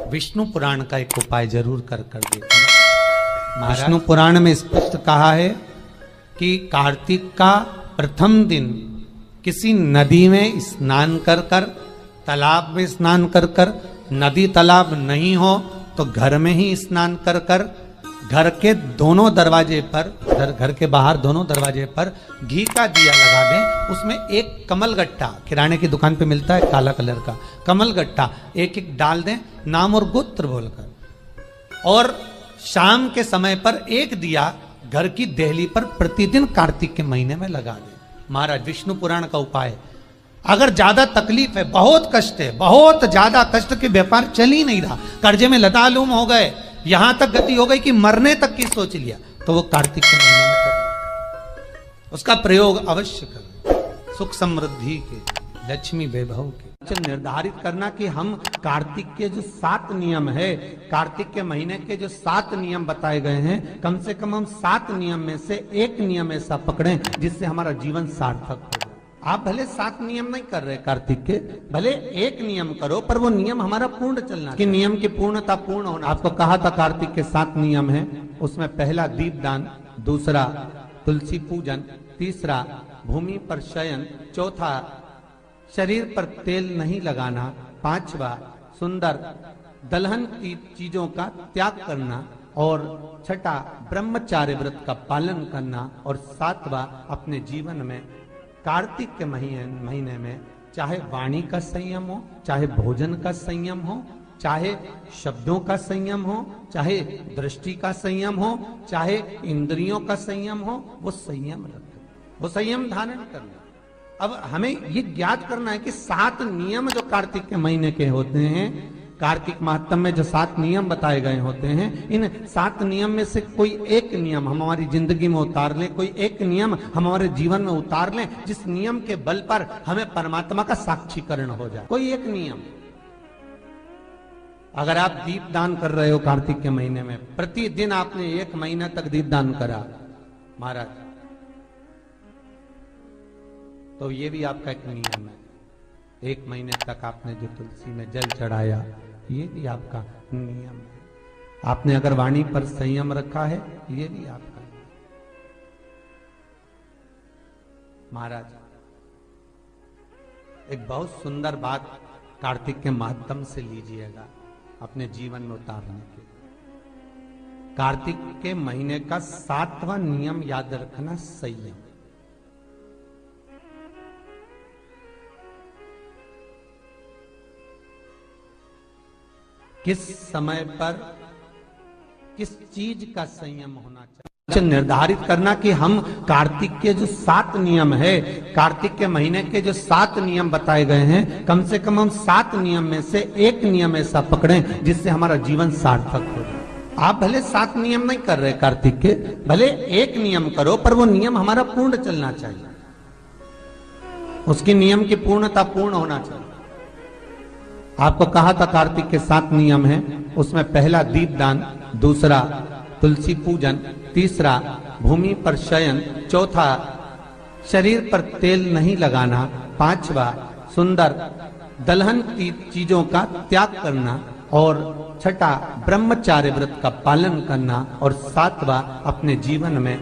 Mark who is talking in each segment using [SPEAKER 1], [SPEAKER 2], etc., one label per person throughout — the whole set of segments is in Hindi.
[SPEAKER 1] विष्णु पुराण का एक उपाय जरूर कर देखना। विष्णु पुराण में स्पष्ट कहा है कि कार्तिक का प्रथम दिन किसी नदी में स्नान कर कर, तालाब में स्नान कर कर, नदी तालाब नहीं हो तो घर में ही स्नान कर कर, घर के दोनों दरवाजे पर, घर के बाहर दोनों दरवाजे पर घी का दिया लगा दें। उसमें एक कमल गट्टा, किराने की दुकान पे मिलता है काला कलर का कमल गट्टा, एक एक डाल दें नाम और गोत्र बोलकर। और शाम के समय पर एक दिया घर की देहली पर प्रतिदिन कार्तिक के महीने में लगा दें। महाराज विष्णु पुराण का उपाय। अगर ज्यादा तकलीफ है, बहुत कष्ट है, बहुत ज्यादा कष्ट के व्यापार चल ही नहीं रहा, कर्जे में लतालूम हो गए, यहां तक गति हो गई कि मरने तक की सोच लिया, तो वो कार्तिक के महीने में करें, उसका प्रयोग अवश्य करें। सुख समृद्धि के, लक्ष्मी वैभव के निर्धारित करना कि हम कार्तिक के जो 7 नियम है, कार्तिक के महीने के जो 7 नियम बताए गए हैं, कम से कम हम 7 नियम में से एक नियम ऐसा पकड़ें जिससे हमारा जीवन सार्थक हो जाए। आप भले 7 नियम नहीं कर रहे कार्तिक के, भले एक नियम करो, पर वो नियम हमारा पूर्ण चलना, कि नियम की पूर्णता पूर्ण होना। आपको कहा था कार्तिक के 7 नियम हैं, उसमें पहला दीपदान, दूसरा तुलसी पूजन, तीसरा भूमि पर शयन, चौथा शरीर पर तेल नहीं लगाना, पांचवा सुंदर दलहन की चीजों का त्याग करना, और छठा ब्रह्मचार्य व्रत का पालन करना, और सातवां अपने जीवन में कार्तिक के महीने में चाहे वाणी का संयम हो, चाहे भोजन का संयम हो, चाहे शब्दों का संयम हो, चाहे दृष्टि का संयम हो, चाहे इंद्रियों का संयम हो, वो संयम रखें, वो संयम धारण करना। अब हमें ये ज्ञात करना है कि 7 नियम जो कार्तिक के महीने के होते हैं, कार्तिक माहात्म्य में जो 7 नियम बताए गए होते हैं, इन 7 नियम में से कोई एक नियम हम हमारी जिंदगी में उतार लें, कोई एक नियम हम हमारे जीवन में उतार लें, जिस नियम के बल पर हमें परमात्मा का साक्षीकरण हो जाए। कोई एक नियम। अगर आप दीपदान कर रहे हो कार्तिक के महीने में, प्रतिदिन आपने 1 महीना तक दीपदान करा महाराज, तो ये भी आपका एक नियम है। 1 महीने तक आपने जो तुलसी में जल चढ़ाया, ये भी आपका नियम है। आपने अगर वाणी पर संयम रखा है, ये भी आपका महाराज। एक बहुत सुंदर बात कार्तिक के माध्यम से लीजिएगा अपने जीवन में उतारने के। कार्तिक के महीने का 7वां नियम याद रखना, संयम। किस समय पर किस चीज का संयम होना चाहिए, निर्धारित करना कि हम कार्तिक के जो 7 नियम है, कार्तिक के महीने के जो 7 नियम बताए गए हैं, कम से कम हम 7 नियम में से एक नियम ऐसा पकड़ें जिससे हमारा जीवन सार्थक हो जाए। आप भले 7 नियम नहीं कर रहे कार्तिक के, भले एक नियम करो, पर वो नियम हमारा पूर्ण चलना चाहिए, उसकी नियम की पूर्णता पूर्ण होना चाहिए। आपको कहा था कार्तिक के 7 नियम हैं, उसमें पहला दीपदान, दूसरा तुलसी पूजन, तीसरा भूमि पर शयन, चौथा शरीर पर तेल नहीं लगाना, पांचवा सुंदर दलहन की चीजों का त्याग करना, और छठा ब्रह्मचार्य व्रत का पालन करना, और सातवां अपने जीवन में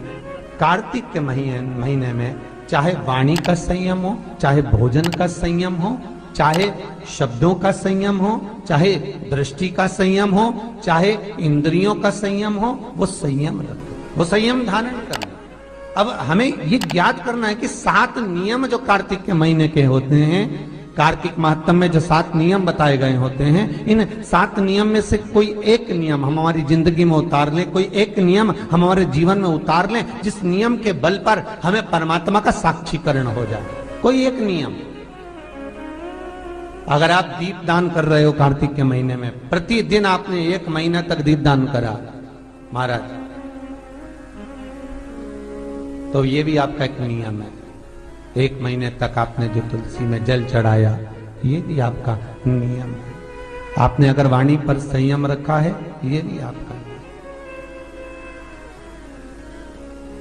[SPEAKER 1] कार्तिक के महीने में चाहे वाणी का संयम हो, चाहे भोजन का संयम हो, चाहे शब्दों का संयम हो, चाहे दृष्टि का संयम हो, चाहे इंद्रियों का संयम हो, वो संयम रखो, वो संयम धारण करना। अब हमें ये ज्ञात करना है कि 7 नियम जो कार्तिक के महीने के होते हैं, कार्तिक माहात्म्य में जो 7 नियम बताए गए होते हैं, इन 7 नियम में से कोई एक नियम हम हमारी जिंदगी में उतार लें, कोई एक नियम हम हमारे जीवन में उतार लें, जिस नियम के बल पर हमें परमात्मा का साक्षीकरण हो जाए। कोई एक नियम। अगर आप दीपदान कर रहे हो कार्तिक के महीने में, प्रतिदिन आपने 1 महीना तक दीपदान करा महाराज, तो ये भी आपका एक नियम है। 1 महीने तक आपने जो तुलसी में जल चढ़ाया, ये भी आपका नियम है। आपने अगर वाणी पर संयम रखा है, ये भी आपका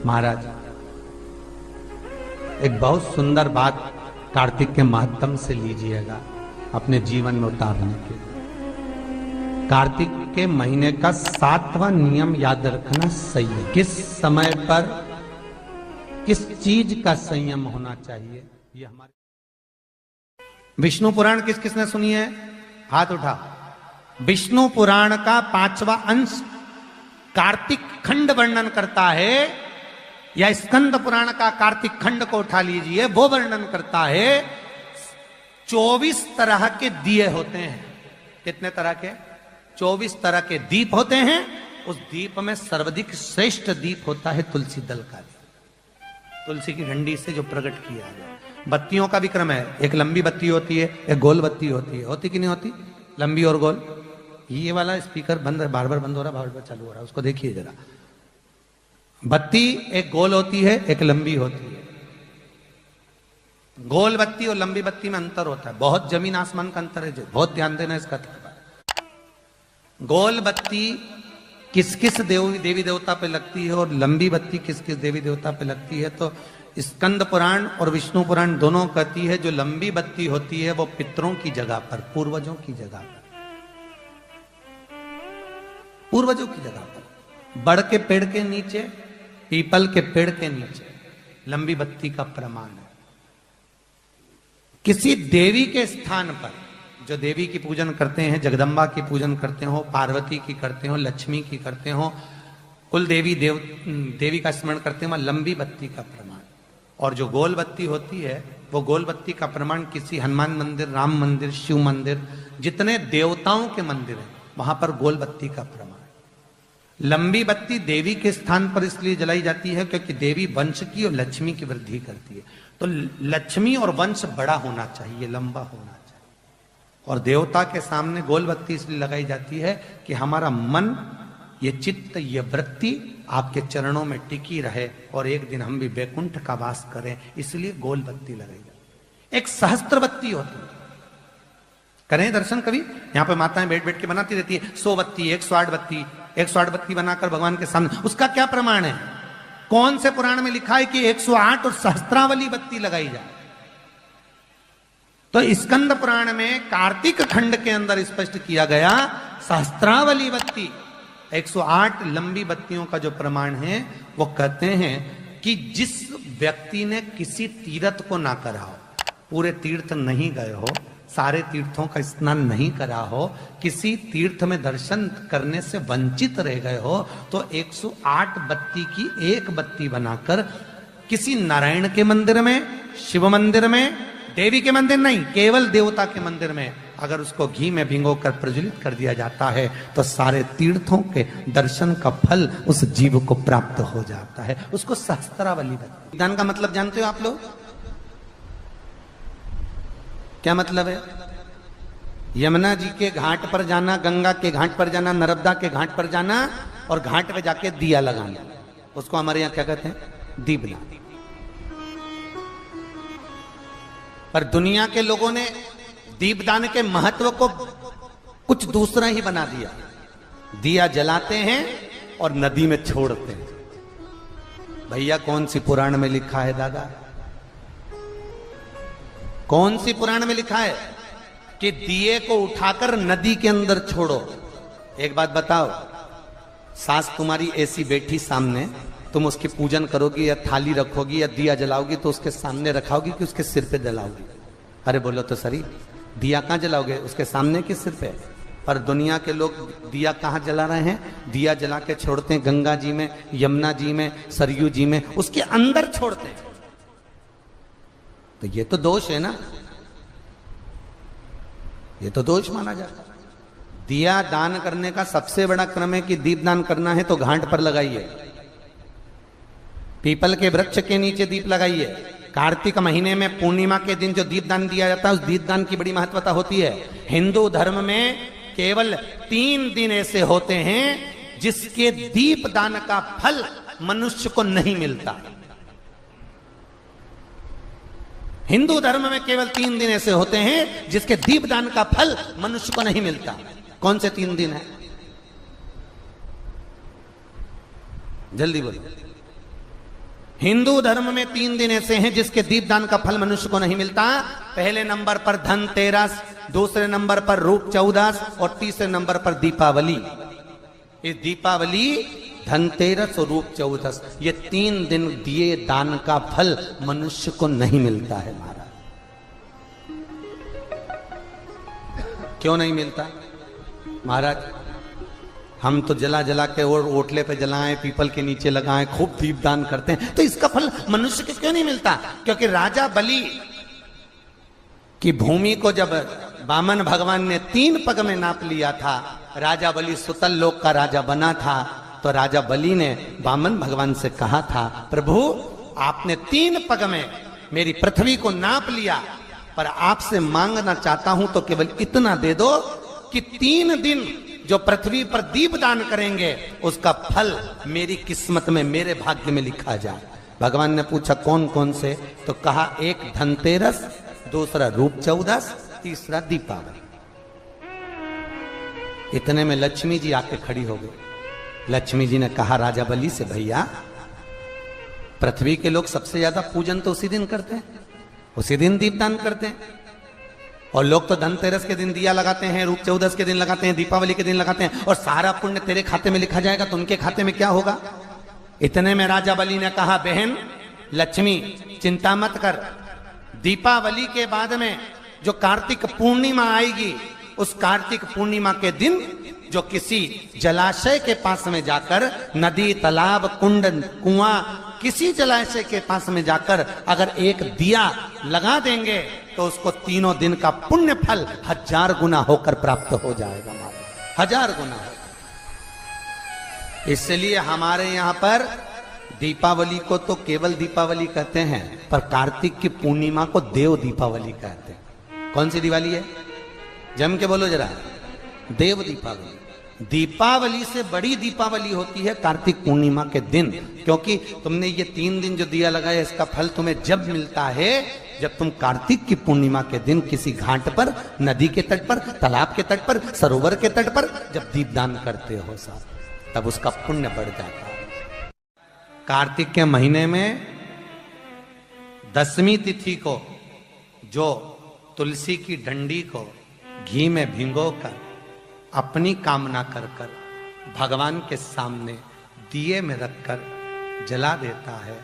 [SPEAKER 1] महाराज। एक बहुत सुंदर बात कार्तिक के माध्यम से लीजिएगा अपने जीवन में उतारने के। कार्तिक के महीने का 7वां नियम याद रखना सही है। किस समय पर किस चीज का संयम होना चाहिए, ये हमारे। विष्णु पुराण किस किसने सुनी है? हाथ उठा। विष्णु पुराण का 5वां अंश कार्तिक खंड वर्णन करता है, या स्कंद पुराण का कार्तिक खंड को उठा लीजिए, वो वर्णन करता है 24 तरह के दिए होते हैं। कितने तरह के? 24 तरह के दीप होते हैं। उस दीप में सर्वाधिक श्रेष्ठ दीप होता है तुलसी दल का दीप, तुलसी की डंडी से जो प्रकट किया है। बत्तियों का भी क्रम है, एक लंबी बत्ती होती है, एक गोल बत्ती होती है। होती कि नहीं होती? लंबी और गोल। ये वाला स्पीकर बंद है, बार बार बंद हो रहा, बार बार चालू हो रहा है, उसको देखिए जरा। बत्ती एक गोल होती है, एक लंबी होती है। गोल बत्ती और लंबी बत्ती में अंतर होता है, बहुत जमीन आसमान का अंतर है, बहुत ध्यान देना इसका। गोल बत्ती किस किस देवी देवता पे लगती है और लंबी बत्ती किस किस देवी देवता पे लगती है, तो स्कंद पुराण और विष्णु पुराण दोनों कहती है जो लंबी बत्ती होती है वो पितरों की जगह पर, पूर्वजों की जगह पर, पूर्वजों की जगह पर, बड़ के पेड़ के नीचे, पीपल के पेड़ के नीचे लंबी बत्ती का प्रमाण है। किसी देवी के स्थान पर, जो देवी की पूजन करते हैं, जगदम्बा की पूजन करते हो, पार्वती की करते हो, लक्ष्मी की करते हो, कुल देवी का स्मरण करते हो, लंबी बत्ती का प्रमाण। और जो गोल बत्ती होती है वो गोल बत्ती का प्रमाण किसी हनुमान मंदिर, राम मंदिर, शिव मंदिर, जितने देवताओं के मंदिर हैं वहां पर गोल बत्ती का प्रमाण। लंबी बत्ती देवी के स्थान पर इसलिए जलाई जाती है क्योंकि देवी वंश की और लक्ष्मी की वृद्धि करती है। तो लक्ष्मी और वंश बड़ा होना चाहिए, लंबा होना चाहिए। और देवता के सामने गोल बत्ती इसलिए लगाई जाती है कि हमारा मन, ये चित्त, ये वृत्ति आपके चरणों में टिकी रहे और एक दिन हम भी वैकुंठ का वास करें, इसलिए गोल बत्ती लगाई जाती है। एक सहस्त्र बत्ती होती है, करें दर्शन कभी? यहां पे माताएं बैठ बैठ के बनाती रहती है 100 बत्ती, 108 बत्ती, 108 बत्ती बनाकर भगवान के सामने। उसका क्या प्रमाण है? कौन से पुराण में लिखा है कि 108 और सहस्त्रावली बत्ती लगाई जाए? तो स्कंद पुराण में कार्तिक खंड के अंदर स्पष्ट किया गया, सहस्त्रावली बत्ती, 108 लंबी बत्तियों का जो प्रमाण है वो कहते हैं कि जिस व्यक्ति ने किसी तीर्थ को ना करा हो, पूरे तीर्थ नहीं गए हो, सारे तीर्थों का स्नान नहीं करा हो, किसी तीर्थ में दर्शन करने से वंचित रह गए हो, तो 108 बत्ती की एक बत्ती बनाकर किसी नारायण के मंदिर में, शिव मंदिर में, देवी के मंदिर नहीं, केवल देवता के मंदिर में अगर उसको घी में भिगोकर प्रज्वलित कर दिया जाता है तो सारे तीर्थों के दर्शन का फल उस जीव को प्राप्त हो जाता है। उसको सहस्त्रावली बत्ती। दान का मतलब जानते हो आप लोग? क्या मतलब है? यमुना जी के घाट पर जाना, गंगा के घाट पर जाना, नर्मदा के घाट पर जाना और घाट पे जाके दिया लगाना, उसको हमारे यहां क्या कहते हैं? दीपदान। पर दुनिया के लोगों ने दीपदान के महत्व को कुछ दूसरा ही बना दिया। दिया जलाते हैं और नदी में छोड़ते हैं। भैया कौन सी पुराण में लिखा है दादा? कौन सी पुराण में लिखा है कि दिए को उठाकर नदी के अंदर छोड़ो? एक बात बताओ, सास तुम्हारी ऐसी बैठी सामने, तुम उसकी पूजन करोगी या थाली रखोगी या दिया जलाओगी तो उसके सामने रखाओगी कि उसके सिर पे जलाओगी? अरे बोलो तो सही, दिया कहां जलाओगे? उसके सामने कि सिर पे? पर दुनिया के लोग दिया कहां जला रहे हैं? दिया जला के छोड़ते हैं गंगा जी में, यमुना जी में, सरयू जी में, उसके अंदर छोड़ते हैं। तो ये तो दोष है ना, ये तो दोष माना जाता है। दिया दान करने का सबसे बड़ा क्रम है कि दीप दान करना है तो घाट पर लगाइए, पीपल के वृक्ष के नीचे दीप लगाइए। कार्तिक महीने में पूर्णिमा के दिन जो दीपदान दिया जाता है उस दीपदान की बड़ी महत्वता होती है। हिंदू धर्म में केवल 3 दिन ऐसे होते हैं जिसके दीपदान का फल मनुष्य को नहीं मिलता। हिंदू धर्म में केवल 3 दिन ऐसे होते हैं जिसके दीपदान का फल मनुष्य को नहीं मिलता। कौन से 3 दिन है? जल्दी बोलो। हिंदू धर्म में 3 दिन ऐसे हैं जिसके दीपदान का फल मनुष्य को नहीं मिलता। पहले नंबर पर धनतेरस, दूसरे नंबर पर रूप चौदस और तीसरे नंबर पर दीपावली। इस दीपावली, धनतेरस और रूप चौदस, ये 3 दिन दिए दान का फल मनुष्य को नहीं मिलता है महाराज। क्यों नहीं मिलता महाराज? हम तो जला जला के और ओटले पे जलाएं, पीपल के नीचे लगाएं, खूब दीपदान करते हैं, तो इसका फल मनुष्य को क्यों नहीं मिलता? क्योंकि राजा बलि की भूमि को जब वामन भगवान ने 3 पग में नाप लिया था, राजा बलि सुतल लोक का राजा बना था, तो राजा बलि ने वामन भगवान से कहा था, प्रभु आपने 3 पग में मेरी पृथ्वी को नाप लिया, पर आपसे मांगना चाहता हूं तो केवल इतना दे दो कि 3 दिन जो पृथ्वी पर दीपदान करेंगे उसका फल मेरी किस्मत में, मेरे भाग्य में लिखा जाए। भगवान ने पूछा कौन कौन से? तो कहा एक धनतेरस, दूसरा रूप चौदस, तीसरा दीपावली। इतने में लक्ष्मी जी आके खड़ी हो गई। लक्ष्मी जी ने कहा राजा बलि से, भैया पृथ्वी के लोग सबसे ज्यादा पूजन तो उसी दिन करते हैं, उसी दिन दीपदान करते हैं, और लोग तो धनतेरस के दिन दिया लगाते हैं, रूप चौदस के दिन लगाते हैं, दीपावली के दिन लगाते हैं, और सारा पुण्य तेरे खाते में लिखा जाएगा, तो उनके खाते में क्या होगा? इतने में राजा बलि ने कहा, बहन लक्ष्मी चिंता मत कर, दीपावली के बाद में जो कार्तिक पूर्णिमा आएगी, उस कार्तिक पूर्णिमा के दिन जो किसी जलाशय के पास में जाकर, नदी, तालाब, कुंड, कुआं, किसी जलाशय के पास में जाकर अगर एक दिया लगा देंगे तो उसको 3 दिन का पुण्य फल 1000 गुना होकर प्राप्त हो जाएगा। 1000 गुना। इसलिए हमारे यहां पर दीपावली को तो केवल दीपावली कहते हैं, पर कार्तिक की पूर्णिमा को देव दीपावली कहते हैं। कौन सी दिवाली है? जम के बोलो जरा। देव दीपावली। दीपावली से बड़ी दीपावली होती है कार्तिक पूर्णिमा के दिन, क्योंकि तुमने ये 3 दिन जो दिया लगाया, इसका फल तुम्हें जब मिलता है जब तुम कार्तिक की पूर्णिमा के दिन किसी घाट पर, नदी के तट पर, तालाब के तट पर, सरोवर के तट पर जब दीपदान करते हो साहब, तब उसका पुण्य बढ़ जाता है। कार्तिक के महीने में 10वीं तिथि को जो तुलसी की डंडी को घी में भिगोकर अपनी कामना कर कर भगवान के सामने दिए में रखकर जला देता है,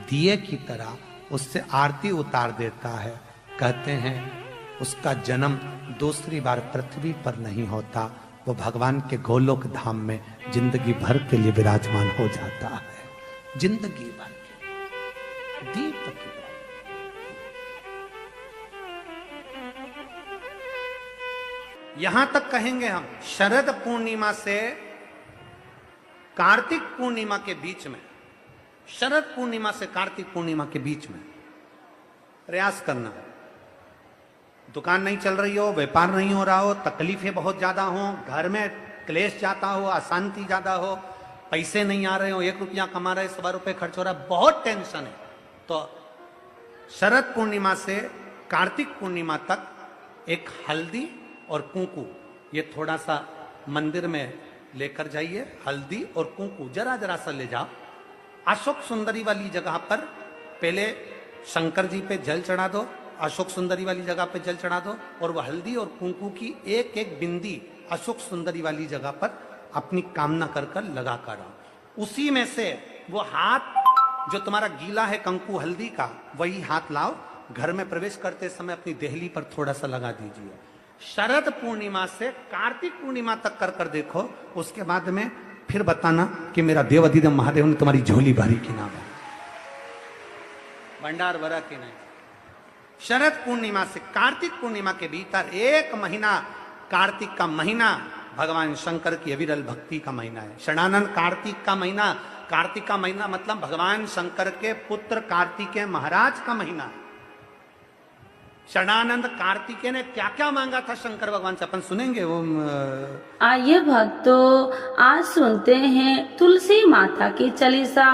[SPEAKER 1] दिए की तरह उससे आरती उतार देता है, कहते हैं उसका जन्म दूसरी बार पृथ्वी पर नहीं होता, वो भगवान के गोलोक धाम में जिंदगी भर के लिए विराजमान हो जाता है। जिंदगी भर के दीप की यहां तक कहेंगे हम, शरद पूर्णिमा से कार्तिक पूर्णिमा के बीच में, शरद पूर्णिमा से कार्तिक पूर्णिमा के बीच में प्रयास करना। दुकान नहीं चल रही हो, व्यापार नहीं हो रहा हो, तकलीफें बहुत ज्यादा हो, घर में क्लेश जाता हो, अशांति ज्यादा हो, पैसे नहीं आ रहे हो, 1 रुपया कमा रहे, 100 रुपये खर्च हो रहा है, बहुत टेंशन है, तो शरद पूर्णिमा से कार्तिक पूर्णिमा तक एक हल्दी और कुंकू, ये थोड़ा सा मंदिर में लेकर जाइए, हल्दी और कुंकू जरा जरा सा ले जाओ, अशोक सुंदरी वाली जगह पर पहले शंकर जी पे जल चढ़ा दो, अशोक सुंदरी वाली जगह पे जल चढ़ा दो, और वह हल्दी और कुंकू की एक एक बिंदी अशोक सुंदरी वाली जगह पर अपनी कामना कर कर लगा कर आओ। उसी में से वो हाथ जो तुम्हारा गीला है कंकु हल्दी का, वही हाथ लाओ, घर में प्रवेश करते समय अपनी देहली पर थोड़ा सा लगा दीजिए। शरद पूर्णिमा से कार्तिक पूर्णिमा तक कर कर देखो, उसके बाद में फिर बताना कि मेरा देवाधिदेव महादेव ने तुम्हारी झोली भरी की ना भंडार भरा की नहीं। शरद पूर्णिमा से कार्तिक पूर्णिमा के भीतर 1 महीना, कार्तिक का महीना भगवान शंकर की अविरल भक्ति का महीना है। षडानंद कार्तिक का महीना, कार्तिक का महीना मतलब भगवान शंकर के पुत्र कार्तिकेय महाराज का महीना है। षडानंद कार्तिकेय ने क्या क्या मांगा था शंकर भगवान से, अपन सुनेंगे वो।
[SPEAKER 2] आइए भक्तों, आज सुनते हैं तुलसी माता की चालीसा।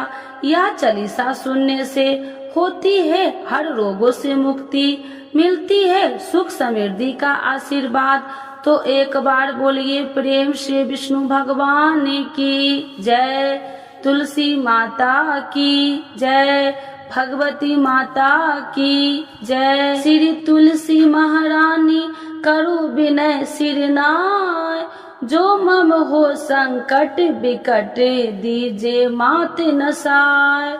[SPEAKER 2] यह चालीसा सुनने से होती है हर रोगों से मुक्ति, मिलती है सुख समृद्धि का आशीर्वाद। तो एक बार बोलिए प्रेम से विष्णु भगवान की जय, तुलसी माता की जय, भगवती माता की जय। श्री तुलसी महारानी करु विनय सिर नाय। जो मम हो संकट बिकट दीजे मात नसाय।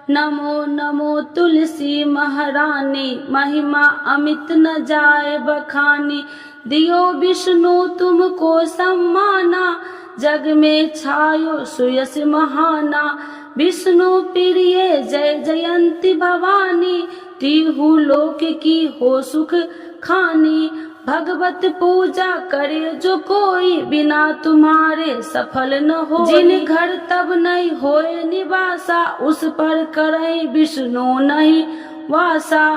[SPEAKER 2] नमो नमो तुलसी महारानी महिमा अमित न जाए बखानी। दियो विष्णु तुमको सम्माना जग में छायो सुयस महाना। विष्णु प्रिय जय जयंती भवानी तिहु लोक की हो सुख खानी। भगवत पूजा करे जो कोई बिना तुम्हारे सफल न हो। जिन घर तब नहीं होए निवासा उस पर करे विष्णु नहीं वासा।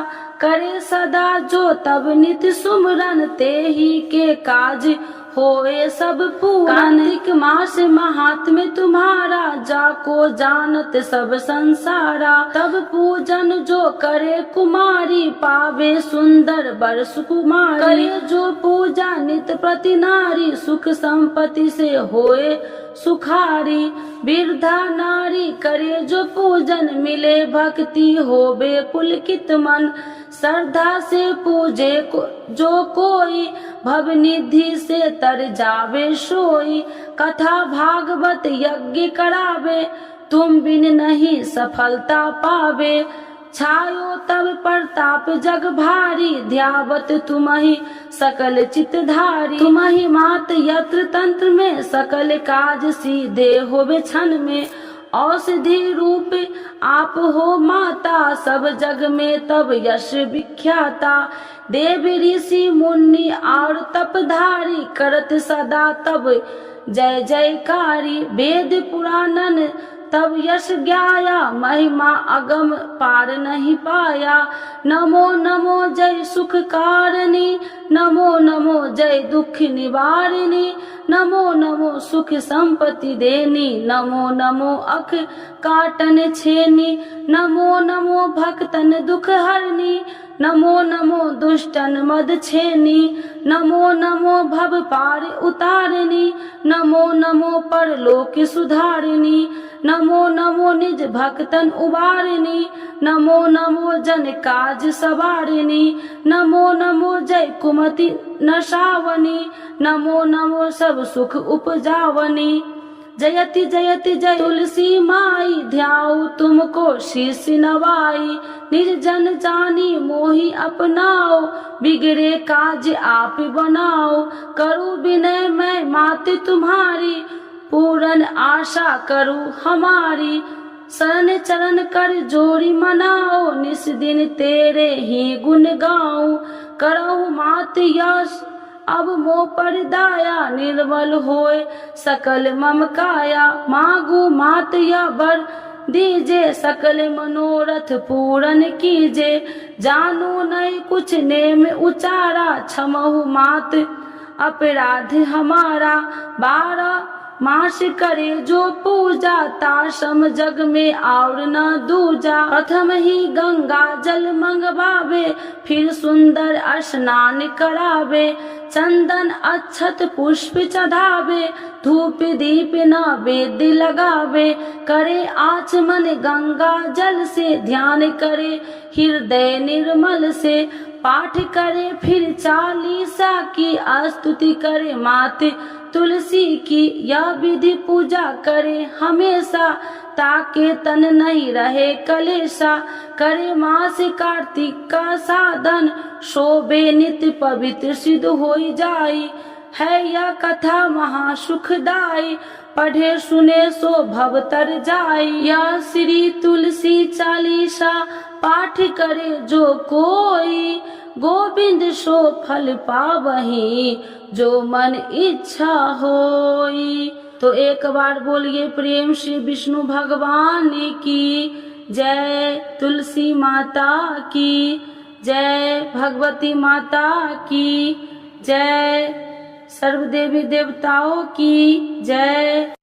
[SPEAKER 2] करे सदा जो तब नित सुमरन ते ही के काज होए सब पूरन। कार्तिक मास महात्म्य तुम्हारा जाको जानत सब संसारा। तब पूजन जो करे कुमारी पावे सुंदर बर सुकुमारी। करे जो पूजा नित प्रति नारी सुख संपत्ति से होए सुखारी। वृद्धा नारी करे जो पूजन मिले भक्ति होवे पुलकित मन। श्रद्धा से पूजे जो कोई भव निधि से तर जावे सोई। कथा भागवत यज्ञ करावे तुम बिन नहीं सफलता पावे। छायो तब प्रताप जग भारी ध्यावत तुम्हि सकल चितधारी। तुम्हि मात यत्र तंत्र में सकल काज सीधे होवे क्षण में। औषधि रूप आप हो माता सब जग में तब यश विख्याता। देव ऋषि मुनि और तपधारी करत सदा तब जय जयकारी। वेद पुराणन तब यश ज्ञाया महिमा अगम पार नहीं पाया। नमो नमो जय सुख कारिणी नमो नमो जय दुख निवारिणी। नमो नमो सुख संपत्ति देनी नमो नमो अख काटन छेनी। नमो नमो भक्तन दुख हरनी नमो नमो दुष्टन मद छेनी। नमो नमो भव पार उतारिणी नमो नमो परलोक सुधारिणी। नमो नमो निज भक्तन उबारिणी नमो नमो जन काज सवारिणी। नमो नमो जय कुमति नशावनी नमो नमो सब सुख उपजावनी। जयति जयति जय तुलसी माई ध्याऊ तुमको शीश नवाई। निज जन जानी मोहि अपनाओ बिगड़े काज आप बनाओ। करूँ विनय मैं मात तुम्हारी पूरन आशा करूँ हमारी। शरण चरण कर जोड़ी मनाओ निस दिन तेरे ही गुण गाऊं। करहु मात यश अब मोह पर दाया निर्मल होए सकल मम काया। मांगू मात या बर दीजे सकल मनोरथ पूरन कीजे। जानू नहीं कुछ नेम उचारा क्षमहु मात अपराध हमारा। 12 मास करे जो पूजा ताशम जग में और न दूजा। प्रथम ही गंगा जल मंगवावे फिर सुंदर स्नान करावे। चंदन अक्षत पुष्प चढ़ावे धूप दीप नैवेद्य लगावे। करे आचमन गंगा जल से ध्यान करे हृदय निर्मल से। पाठ करे फिर 40 की स्तुति करे मात तुलसी की। यह विधि पूजा करे हमेशा ताके तन नहीं रहे कलेशा। करे मास कार्तिक का साधन शोभे नित्य पवित्र सिद्ध होई जाई। है यह कथा महासुखदाई पढ़े सुने सो भव तर जाई। यह श्री तुलसी चालीसा पाठ करे जो कोई। गोविंद सो फल पावही जो मन इच्छा होई। तो एक बार बोलिए प्रेम श्री विष्णु भगवान की जय। तुलसी माता की जय। भगवती माता की जय। सर्वदेवी देवताओं की जय।